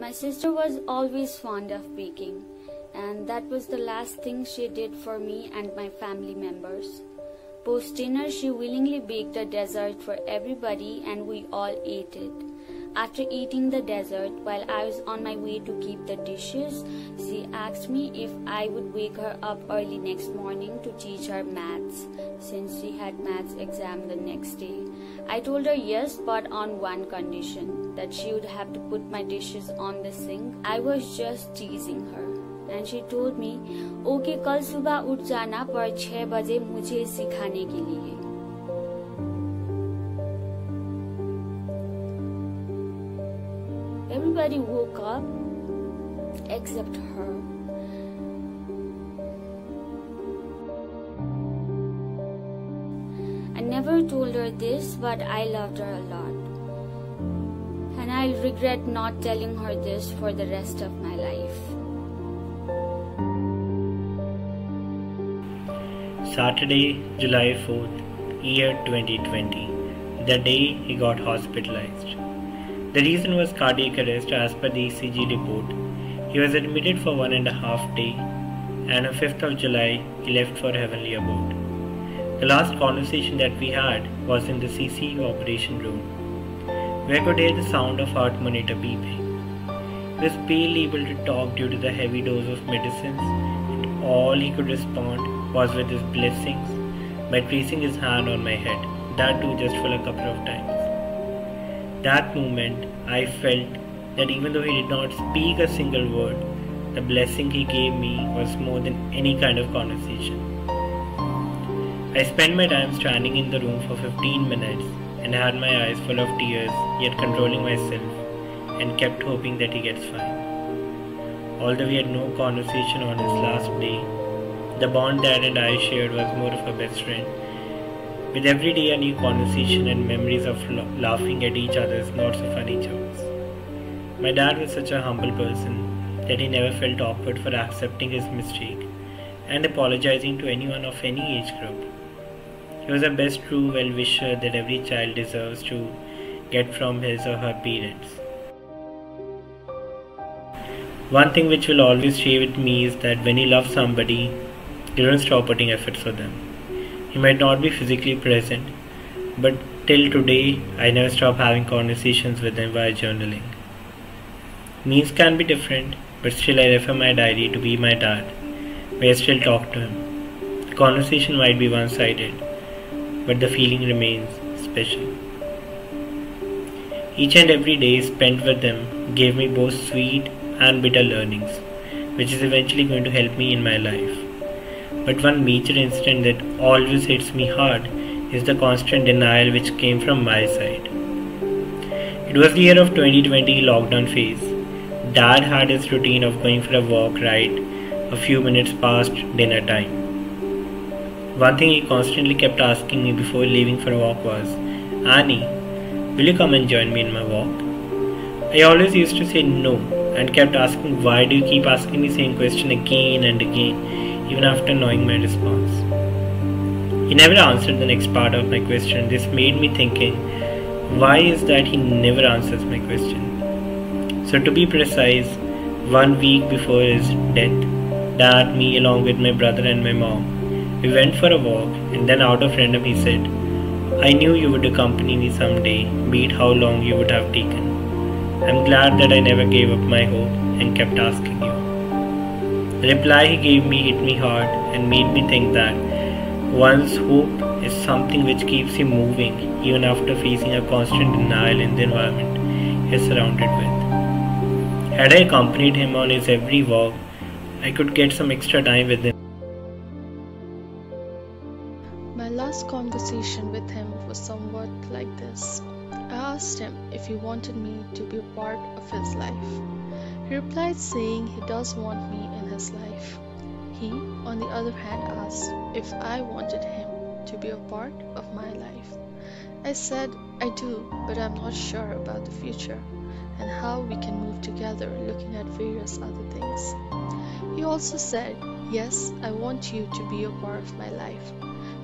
My sister was always fond of baking, and that was the last thing she did for me and my family members. Post dinner, she willingly baked a dessert for everybody and we all ate it. After eating the dessert, while I was on my way to keep the dishes, she asked me if I would wake her up early next morning to teach her maths, since she had maths exam the next day. I told her yes, but on one condition, that she would have to put my dishes on the sink. I was just teasing her. And she told me, "Okay, कल सुबह उठ जाना पर 6 बजे मुझे सिखाने के लिए." Everybody woke up except her. I never told her this, but I loved her a lot. And I'll regret not telling her this for the rest of my life. Saturday, July 4th, year 2020, the day he got hospitalized. The reason was cardiac arrest as per the ECG report. He was admitted for 1.5 days and on 5th of July, he left for heavenly abode. The last conversation that we had was in the CCU operation room, where I could hear the sound of heart monitor beeping. He was barely able to talk due to the heavy dose of medicines, and all he could respond was with his blessings by placing his hand on my head, that too just for a couple of times. That moment, I felt that even though he did not speak a single word, the blessing he gave me was more than any kind of conversation. I spent my time standing in the room for 15 minutes and had my eyes full of tears, yet controlling myself and kept hoping that he gets fine. Although we had no conversation on his last day, the bond Dad and I shared was more of a best friend. With every day a new conversation and memories of laughing at each other's not so funny jokes. My dad was such a humble person that he never felt awkward for accepting his mistake and apologizing to anyone of any age group. He was the best true well-wisher that every child deserves to get from his or her parents. One thing which will always stay with me is that when you love somebody, you don't stop putting efforts for them. He might not be physically present, but till today, I never stop having conversations with him via journaling. Means can be different, but still I refer my diary to be my dad, where I still talk to him. The conversation might be one-sided, but the feeling remains special. Each and every day spent with him gave me both sweet and bitter learnings, which is eventually going to help me in my life. But one major incident that always hits me hard is the constant denial which came from my side. It was the year of 2020 lockdown phase. Dad had his routine of going for a walk right a few minutes past dinner time. One thing he constantly kept asking me before leaving for a walk was, "Annie, will you come and join me in my walk?" I always used to say no and kept asking, "Why do you keep asking me the same question again and again?" even after knowing my response. He never answered the next part of my question. This made me thinking, why is that he never answers my question? So to be precise, 1 week before his death, Dad, me along with my brother and my mom, we went for a walk, and then out of random he said, "I knew you would accompany me someday, be it how long you would have taken. I'm glad that I never gave up my hope and kept asking you." The reply he gave me hit me hard and made me think that one's hope is something which keeps him moving even after facing a constant denial in the environment he is surrounded with. Had I accompanied him on his every walk, I could get some extra time with him. My last conversation with him was somewhat like this. I asked him if he wanted me to be a part of his life. He replied saying he does want me in his life. He, on the other hand, asked if I wanted him to be a part of my life. I said, "I do, but I'm not sure about the future and how we can move together looking at various other things." He also said, "Yes, I want you to be a part of my life,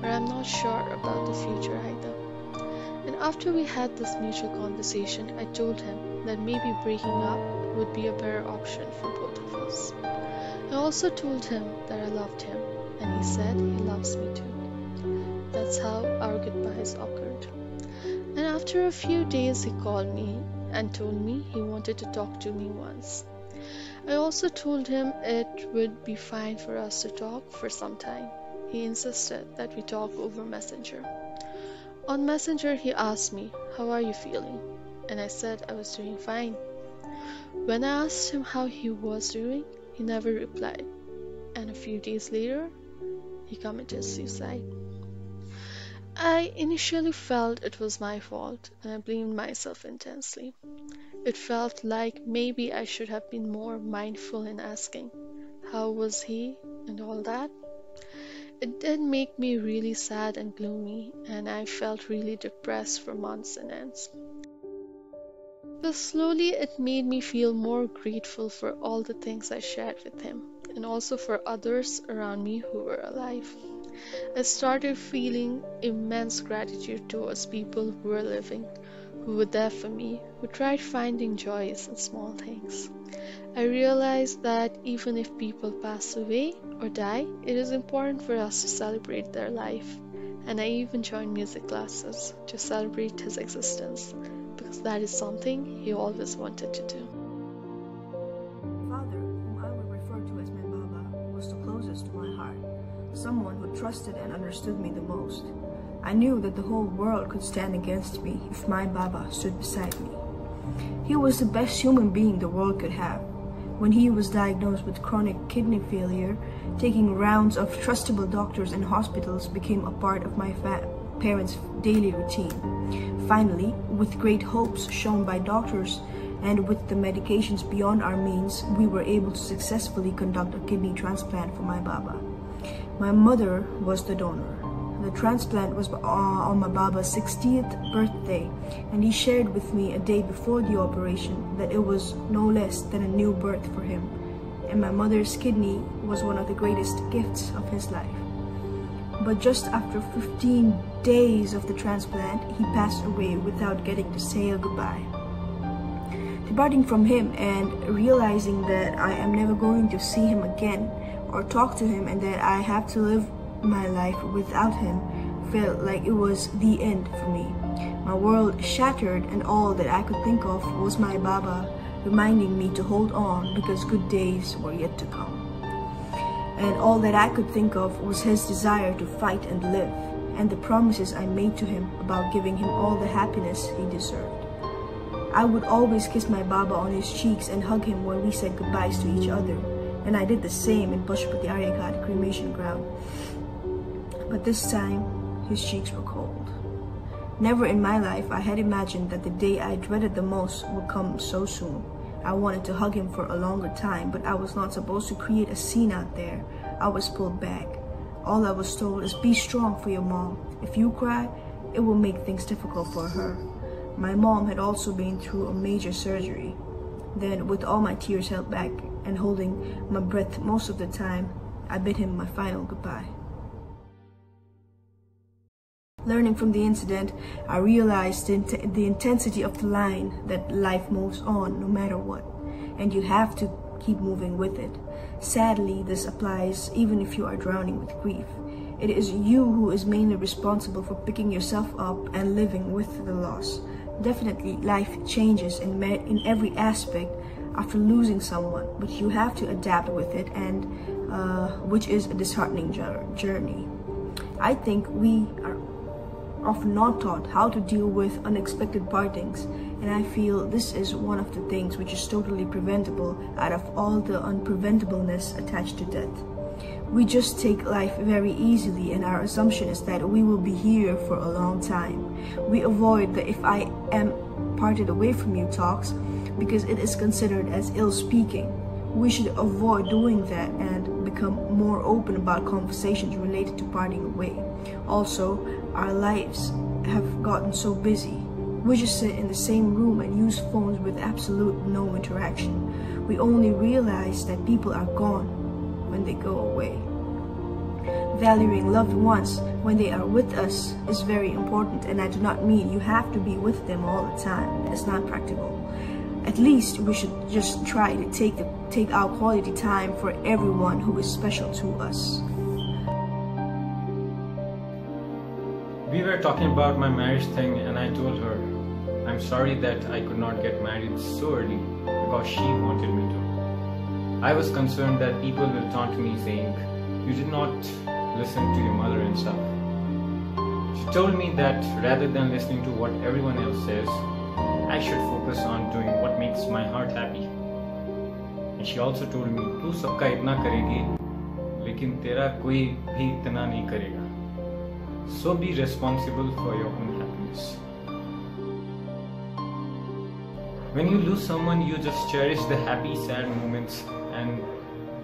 but I'm not sure about the future either." And after we had this mutual conversation, I told him that maybe breaking up would be a better option for both of us. I also told him that I loved him, and he said he loves me too. That's how our goodbyes occurred. And after a few days, he called me and told me he wanted to talk to me once. I also told him it would be fine for us to talk for some time. He insisted that we talk over Messenger. On Messenger, he asked me, "How are you feeling?" And I said I was doing fine. When I asked him how he was doing, he never replied. And a few days later, he committed suicide. I initially felt it was my fault, and I blamed myself intensely. It felt like maybe I should have been more mindful in asking, how was he, and all that. It did make me really sad and gloomy, and I felt really depressed for months and ends. But slowly it made me feel more grateful for all the things I shared with him, and also for others around me who were alive. I started feeling immense gratitude towards people who were living, who were there for me, who tried finding joys in small things. I realized that even if people pass away or die, it is important for us to celebrate their life. And I even joined music classes to celebrate his existence, because that is something he always wanted to do. Father, whom I would refer to as my Baba, was the closest to my heart, someone who trusted and understood me the most. I knew that the whole world could stand against me if my Baba stood beside me. He was the best human being the world could have. When he was diagnosed with chronic kidney failure, taking rounds of trustable doctors and hospitals became a part of my parents' daily routine. Finally, with great hopes shown by doctors and with the medications beyond our means, we were able to successfully conduct a kidney transplant for my Baba. My mother was the donor. The transplant was on my Baba's 60th birthday, and he shared with me a day before the operation that it was no less than a new birth for him, and my mother's kidney was one of the greatest gifts of his life. But just after 15 days of the transplant, he passed away without getting to say a goodbye. Departing from him and realizing that I am never going to see him again or talk to him, and that I have to live my life without him, felt like it was the end for me. My world shattered, and all that I could think of was my Baba reminding me to hold on because good days were yet to come. And all that I could think of was his desire to fight and live, and the promises I made to him about giving him all the happiness he deserved. I would always kiss my Baba on his cheeks and hug him when we said goodbyes to each other, and I did the same in Pashupati Aryagat cremation ground. But this time, his cheeks were cold. Never in my life I had imagined that the day I dreaded the most would come so soon. I wanted to hug him for a longer time, but I was not supposed to create a scene out there. I was pulled back. All I was told is, be strong for your mom. If you cry, it will make things difficult for her. My mom had also been through a major surgery. Then, with all my tears held back and holding my breath most of the time, I bid him my final goodbye. Learning from the incident, I realized the intensity of the line that life moves on no matter what, and you have to keep moving with it. Sadly, this applies even if you are drowning with grief. It is you who is mainly responsible for picking yourself up and living with the loss. Definitely, life changes in every aspect after losing someone, but you have to adapt with it, and which is a disheartening journey. I think we are often not taught how to deal with unexpected partings, and I feel this is one of the things which is totally preventable out of all the unpreventableness attached to death. We just take life very easily, and our assumption is that we will be here for a long time. We avoid the "if I am parted away from you" talks because it is considered as ill-speaking. We should avoid doing that and become more open about conversations related to parting away. Also, our lives have gotten so busy. We just sit in the same room and use phones with absolute no interaction. We only realize that people are gone when they go away. Valuing loved ones when they are with us is very important, and I do not mean you have to be with them all the time. That is not practical. At least we should just try to take our quality time for everyone who is special to us. We were talking about my marriage thing and I told her, I'm sorry that I could not get married so early because she wanted me to. I was concerned that people will taunt me saying, you did not listen to your mother and stuff. She told me that rather than listening to what everyone else says, I should focus on doing what makes my heart happy. And she also told me, तू सबका इतना करेगी, लेकिन तेरा कोई भी इतना नहीं करेगा. So be responsible for your own happiness. When you lose someone, you just cherish the happy, sad moments and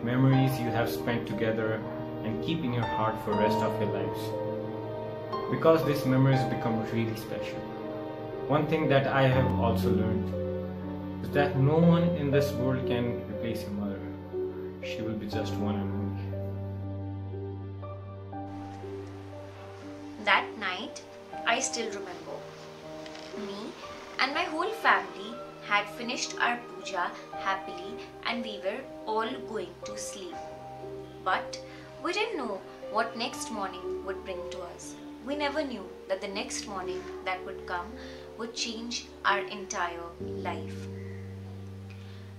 memories you have spent together and keep in your heart for the rest of your lives. Because these memories become really special. One thing that I have also learned is that no one in this world can replace your mother. She will be just one and only. That night, I still remember. Me and my whole family had finished our puja happily and we were all going to sleep. But we didn't know what next morning would bring to us. We never knew that the next morning that would come would change our entire life.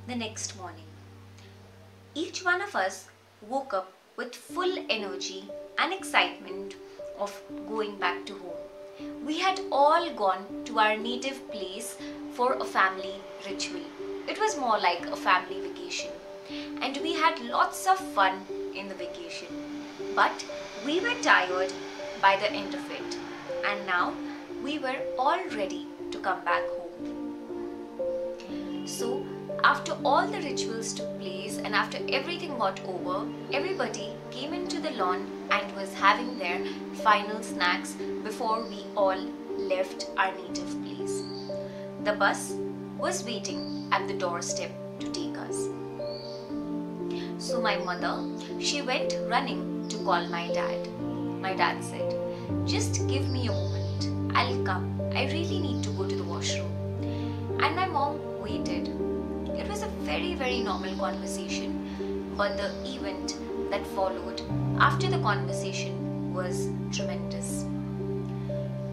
The next morning, each one of us woke up with full energy and excitement of going back to home. We had all gone to our native place for a family ritual. It was more like a family vacation, and we had lots of fun in the vacation. But we were tired by the end of it, and now we were all ready to come back home. So after all the rituals took place and after everything got over, everybody came into the lawn and was having their final snacks before we all left our native place. The bus was waiting at the doorstep to take us. So my mother, she went running to call my dad. My dad said, just give me a moment, I'll come. I really need to go to the washroom. And my mom waited. It was a very, very normal conversation, but the event that followed after the conversation was tremendous.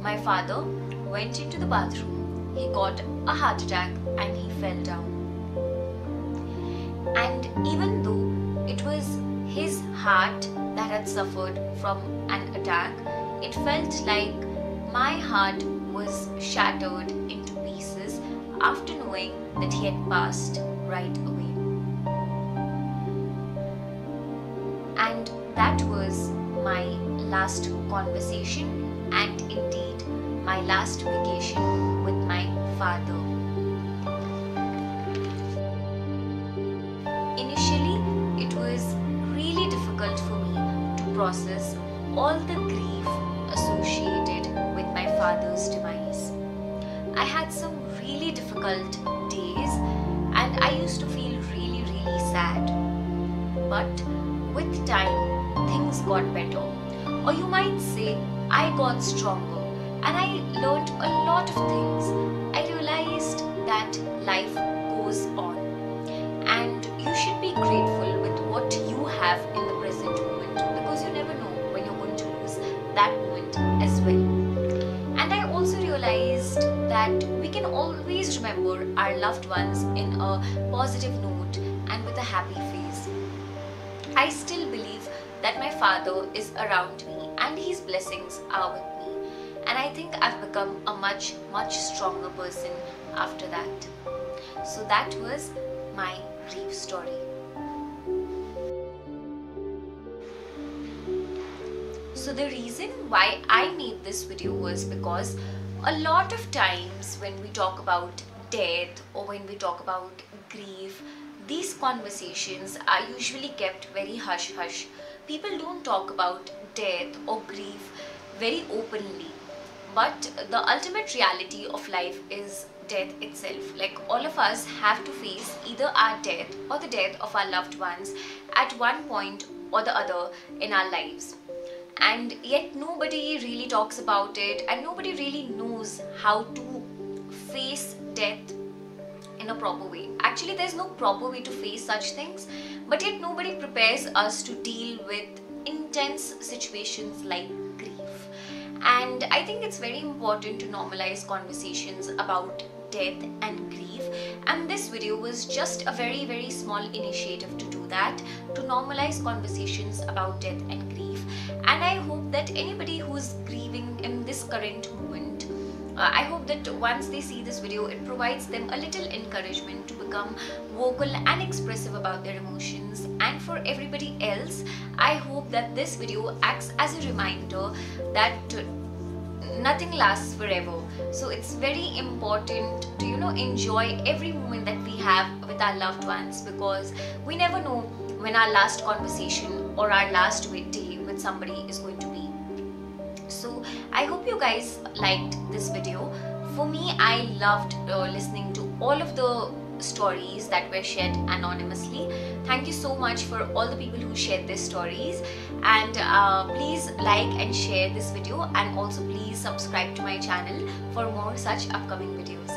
My father went into the bathroom, he got a heart attack and he fell down. And even though it was his heart that had suffered from an attack, it felt like my heart was shattered into pieces after knowing that he had passed right away. And that was my last conversation and indeed my last vacation with my father. Initially, it was really difficult for me to process all the grief associated with my father's demise. I had some really difficult days and I used to feel really, really sad. But with time, things got better. Or you might say, I got stronger and I learned a lot of things. I realized that life goes on and you should be grateful with what you have in the present moment, because you never know when you're going to lose that moment as well. And I also realized that we can always remember our loved ones in a positive note and with a happy face. I still believe that my father is around me and his blessings are with me. And I think I've become a much, much stronger person after that. So that was my grief story. So the reason why I made this video was because a lot of times when we talk about death or when we talk about grief, these conversations are usually kept very hush-hush. People don't talk about death or grief very openly. But the ultimate reality of life is death itself. Like, all of us have to face either our death or the death of our loved ones at one point or the other in our lives. And yet nobody really talks about it and nobody really knows how to face death in in a proper way. Actually, there's no proper way to face such things, but yet nobody prepares us to deal with intense situations like grief. And I think it's very important to normalize conversations about death and grief, and this video was just a very small initiative to do that, to normalize conversations about death and grief. And I hope that anybody who's grieving in this current moment, I hope that once they see this video, it provides them a little encouragement to become vocal and expressive about their emotions. And for everybody else, I hope that this video acts as a reminder that nothing lasts forever. So it's very important to, enjoy every moment that we have with our loved ones, because we never know when our last conversation or our last day with somebody is going to be. So I hope you guys liked this video. For me, I loved listening to all of the stories that were shared anonymously. Thank you so much for all the people who shared their stories, and please like and share this video, and also please subscribe to my channel for more such upcoming videos.